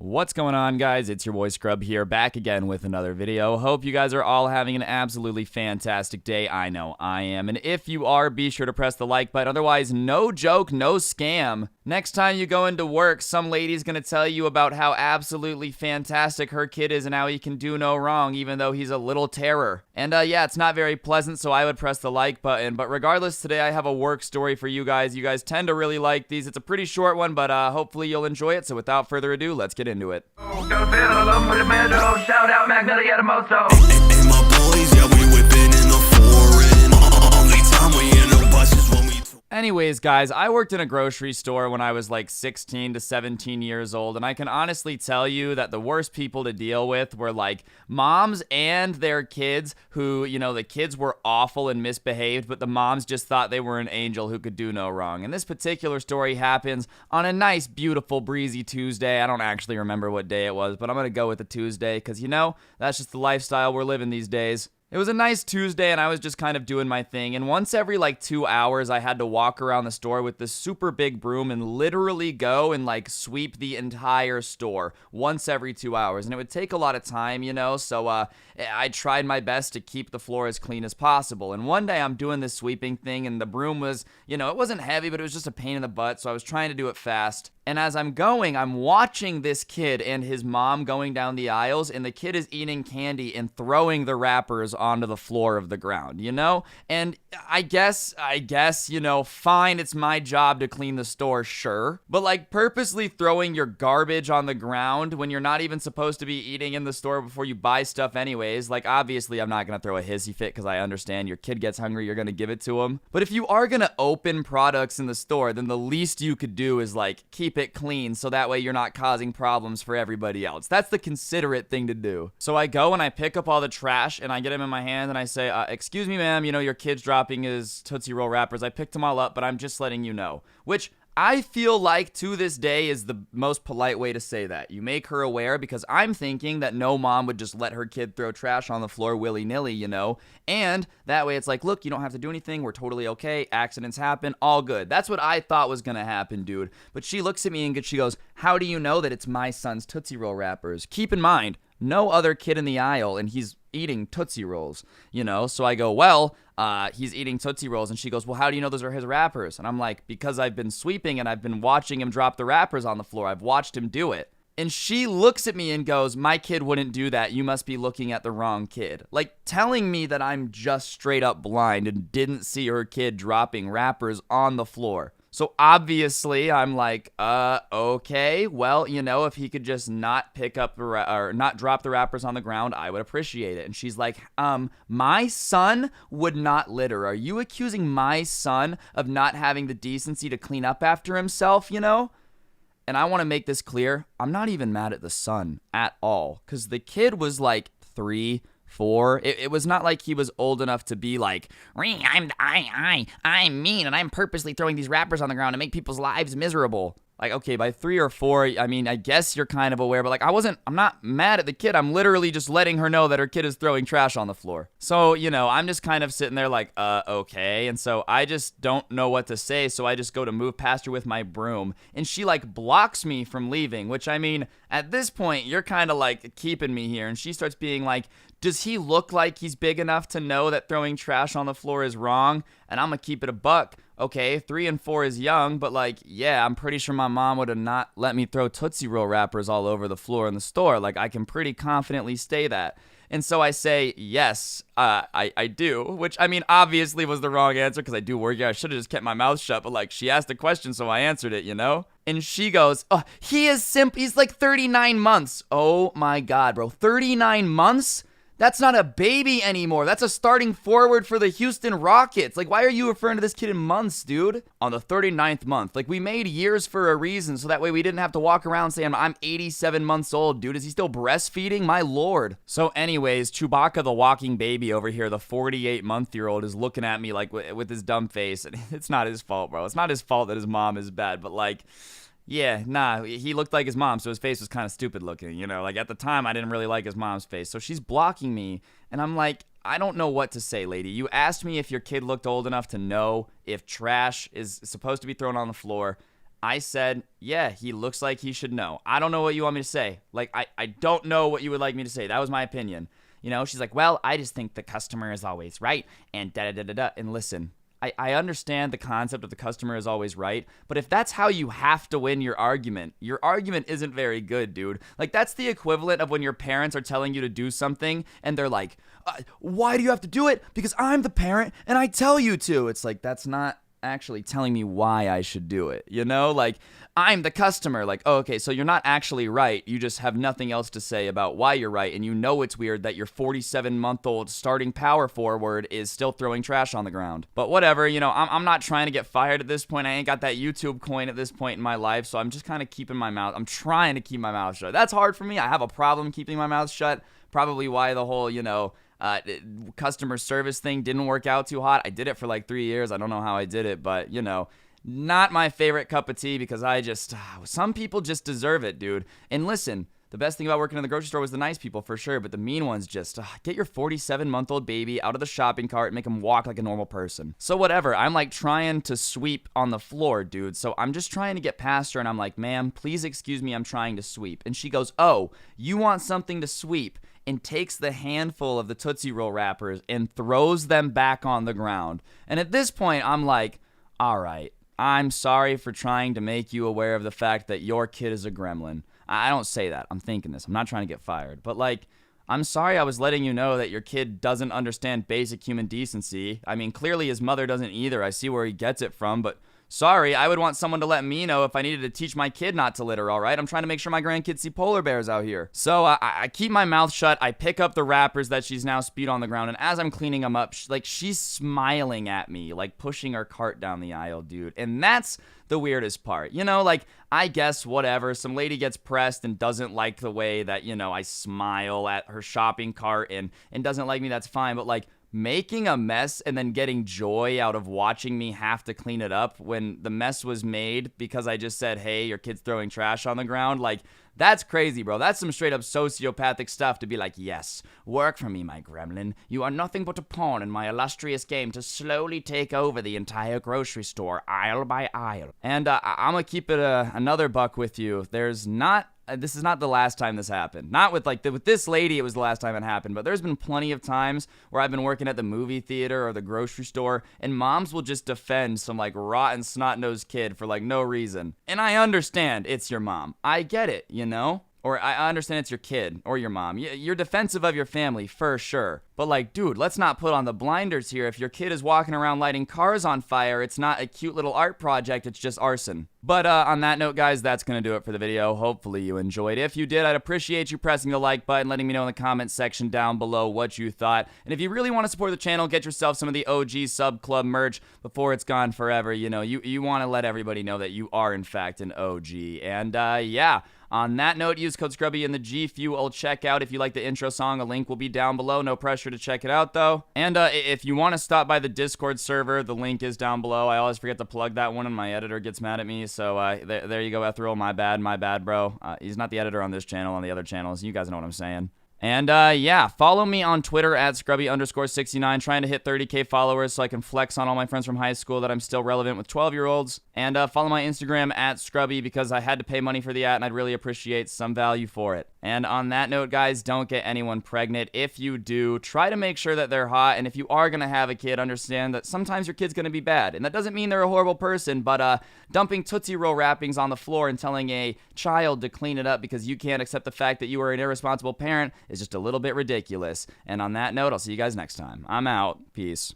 What's going on, guys? It's your boy Scrub here, back again with another video. Hope you guys are all having an absolutely fantastic day. I know I am. And if you are, be sure to press the like button. Otherwise, no joke, no scam. Next time you go into work, some lady's gonna tell you about how absolutely fantastic her kid is and how he can do no wrong, even though he's a little terror. And yeah, it's not very pleasant, so I would press the like button. But regardless, today I have a work story for you guys. You guys tend to really like these. It's a pretty short one, but hopefully you'll enjoy it. So without further ado, let's get into it. Shout out Magnolia to Mosto. Hey, my boys, yeah, we whipping in the foreign. Only time we in the buses when we. Anyways, guys, I worked in a grocery store when I was like 16 to 17 years old, and I can honestly tell you that the worst people to deal with were like moms and their kids who, you know, the kids were awful and misbehaved, but the moms just thought they were an angel who could do no wrong. And this particular story happens on a nice, beautiful, breezy Tuesday. I don't actually remember what day it was, but I'm going to go with the Tuesday because, you know, that's just the lifestyle we're living these days. It was a nice Tuesday, and I was just kind of doing my thing, and once every, 2 hours, I had to walk around the store with this super big broom and literally go and, sweep the entire store once every 2 hours, and it would take a lot of time, you know, so, I tried my best to keep the floor as clean as possible, and one day I'm doing this sweeping thing, and the broom was, you know, it wasn't heavy, but it was just a pain in the butt, so I was trying to do it fast. And as I'm going, I'm watching this kid and his mom going down the aisles, and the kid is eating candy and throwing the wrappers onto the floor of the ground, you know? And I guess, you know, fine, it's my job to clean the store, sure. But purposely throwing your garbage on the ground when you're not even supposed to be eating in the store before you buy stuff anyways, obviously I'm not gonna throw a hissy fit because I understand your kid gets hungry, you're gonna give it to him. But if you are gonna open products in the store, then the least you could do is keep it clean so that way you're not causing problems for everybody else. That's the considerate thing to do. So I go and I pick up all the trash and I get them in my hand and I say, excuse me, ma'am, you know, your kid's dropping his Tootsie Roll wrappers. I picked them all up, but I'm just letting you know. Which I feel like to this day is the most polite way to say that. You make her aware because I'm thinking that no mom would just let her kid throw trash on the floor willy-nilly, you know? And that way it's look, you don't have to do anything. We're totally okay. Accidents happen. All good. That's what I thought was going to happen, dude. But she looks at me and she goes, how do you know that it's my son's Tootsie Roll wrappers? Keep in mind, no other kid in the aisle and he's eating Tootsie Rolls, you know? So I go, well, he's eating Tootsie Rolls. And she goes, well, how do you know those are his wrappers? And I'm like, because I've been sweeping and I've been watching him drop the wrappers on the floor. I've watched him do it. And she looks at me and goes, my kid wouldn't do that. You must be looking at the wrong kid. Telling me that I'm just straight up blind and didn't see her kid dropping wrappers on the floor. So obviously I'm okay, well, you know, if he could just not pick up or not drop the wrappers on the ground, I would appreciate it. And she's like, my son would not litter. Are you accusing my son of not having the decency to clean up after himself, you know? And I want to make this clear. I'm not even mad at the son at all, because the kid was 3, 4. It was not like he was old enough to be I'm mean and I'm purposely throwing these wrappers on the ground to make people's lives miserable. Okay, by 3 or 4, I mean, I guess you're kind of aware, but I'm not mad at the kid. I'm literally just letting her know that her kid is throwing trash on the floor. So, you know, I'm just kind of sitting there okay. And so I just don't know what to say. So I just go to move past her with my broom and she blocks me from leaving, which I mean, at this point, you're kind of keeping me here. And she starts being does he look like he's big enough to know that throwing trash on the floor is wrong? And I'm gonna keep it a buck. Okay, 3 and 4 is young, but yeah, I'm pretty sure my mom would have not let me throw Tootsie Roll wrappers all over the floor in the store. I can pretty confidently say that. And so I say, yes, I do, which I mean, obviously was the wrong answer because I do work here. I should have just kept my mouth shut, but she asked a question, so I answered it, you know? And she goes, oh, he's 39 months. Oh my God, bro, 39 months? That's not a baby anymore. That's a starting forward for the Houston Rockets. Why are you referring to this kid in months, dude? On the 39th month. We made years for a reason, so that way we didn't have to walk around saying, I'm 87 months old, dude. Is he still breastfeeding? My lord. So anyways, Chewbacca the walking baby over here, the 48-month-year-old, is looking at me with his dumb face. And it's not his fault, bro. It's not his fault that his mom is bad, but yeah, nah, he looked like his mom, so his face was kind of stupid looking, you know? At the time, I didn't really like his mom's face, so she's blocking me, and I'm I don't know what to say, lady. You asked me if your kid looked old enough to know if trash is supposed to be thrown on the floor. I said, yeah, he looks like he should know. I don't know what you want me to say. Like, I don't know what you would like me to say. That was my opinion. You know, she's like, well, I just think the customer is always right, and da-da-da-da-da. And listen, I understand the concept of the customer is always right, but if that's how you have to win your argument isn't very good, dude. Like, that's the equivalent of when your parents are telling you to do something, and they're like, why do you have to do it? Because I'm the parent, and I tell you to. It's like, that's not actually telling me why I should do it, you know? Like, I'm the customer. Like, oh, okay, so you're not actually right. You just have nothing else to say about why you're right, and you know it's weird that your 47-month-old starting power forward is still throwing trash on the ground. But whatever, you know, I'm not trying to get fired at this point. I ain't got that YouTube coin at this point in my life, so I'm just kind of keeping my mouth. I'm trying to keep my mouth shut. That's hard for me. I have a problem keeping my mouth shut. Probably why the whole, you know, customer service thing didn't work out too hot. I did it for like 3 years. I don't know how I did it, but, you know, not my favorite cup of tea because some people just deserve it, dude. And listen, the best thing about working in the grocery store was the nice people for sure, but the mean ones just get your 47-month-old baby out of the shopping cart and make him walk like a normal person. So whatever, I'm like trying to sweep on the floor, dude. So I'm just trying to get past her and I'm like, ma'am, please excuse me, I'm trying to sweep. And she goes, oh, you want something to sweep? And takes the handful of the Tootsie Roll wrappers and throws them back on the ground. And at this point, I'm like, all right, I'm sorry for trying to make you aware of the fact that your kid is a gremlin. I don't say that. I'm thinking this. I'm not trying to get fired. But, like, I'm sorry I was letting you know that your kid doesn't understand basic human decency. I mean, clearly his mother doesn't either. I see where he gets it from, but sorry, I would want someone to let me know if I needed to teach my kid not to litter, all right? I'm trying to make sure my grandkids see polar bears out here. So I keep my mouth shut. I pick up the wrappers that she's now spewed on the ground, and as I'm cleaning them up, she's smiling at me, like pushing her cart down the aisle, dude. And that's the weirdest part. You know, like, I guess whatever. Some lady gets pressed and doesn't like the way that, you know, I smile at her shopping cart and doesn't like me, that's fine. But, like, making a mess and then getting joy out of watching me have to clean it up when the mess was made because I just said, hey, your kid's throwing trash on the ground, like, that's crazy, bro. That's some straight up sociopathic stuff to be like, yes, work for me, my gremlin. You are nothing but a pawn in my illustrious game to slowly take over the entire grocery store, aisle by aisle. And I'm gonna keep it another buck with you. This is not the last time this happened. Not with with this lady, it was the last time it happened, but there's been plenty of times where I've been working at the movie theater or the grocery store, and moms will just defend some like rotten snot-nosed kid for like no reason. And I understand it's your mom. I get it, you know? Or I understand it's your kid or your mom. You're defensive of your family for sure. But like, dude, let's not put on the blinders here. If your kid is walking around lighting cars on fire, it's not a cute little art project, it's just arson. But on that note, guys, that's going to do it for the video. Hopefully you enjoyed. If you did, I'd appreciate you pressing the like button, letting me know in the comments section down below what you thought. And if you really want to support the channel, get yourself some of the OG Sub Club merch before it's gone forever. You know, you want to let everybody know that you are, in fact, an OG. And yeah. On that note, use code Scrubby in the G Fuel checkout if you like the intro song. A link will be down below. No pressure to check it out, though. And if you want to stop by the Discord server, the link is down below. I always forget to plug that one, and my editor gets mad at me. So there you go, Ethereal. My bad, bro. He's not the editor on this channel, on the other channels. You guys know what I'm saying. And yeah, follow me on Twitter at Scrubby_69, trying to hit 30K followers so I can flex on all my friends from high school that I'm still relevant with 12-year-olds. And follow my Instagram at Scrubby because I had to pay money for the ad and I'd really appreciate some value for it. And on that note, guys, don't get anyone pregnant. If you do, try to make sure that they're hot. And if you are going to have a kid, understand that sometimes your kid's going to be bad. And that doesn't mean they're a horrible person, but dumping Tootsie Roll wrappings on the floor and telling a child to clean it up because you can't accept the fact that you are an irresponsible parent is just a little bit ridiculous. And on that note, I'll see you guys next time. I'm out. Peace.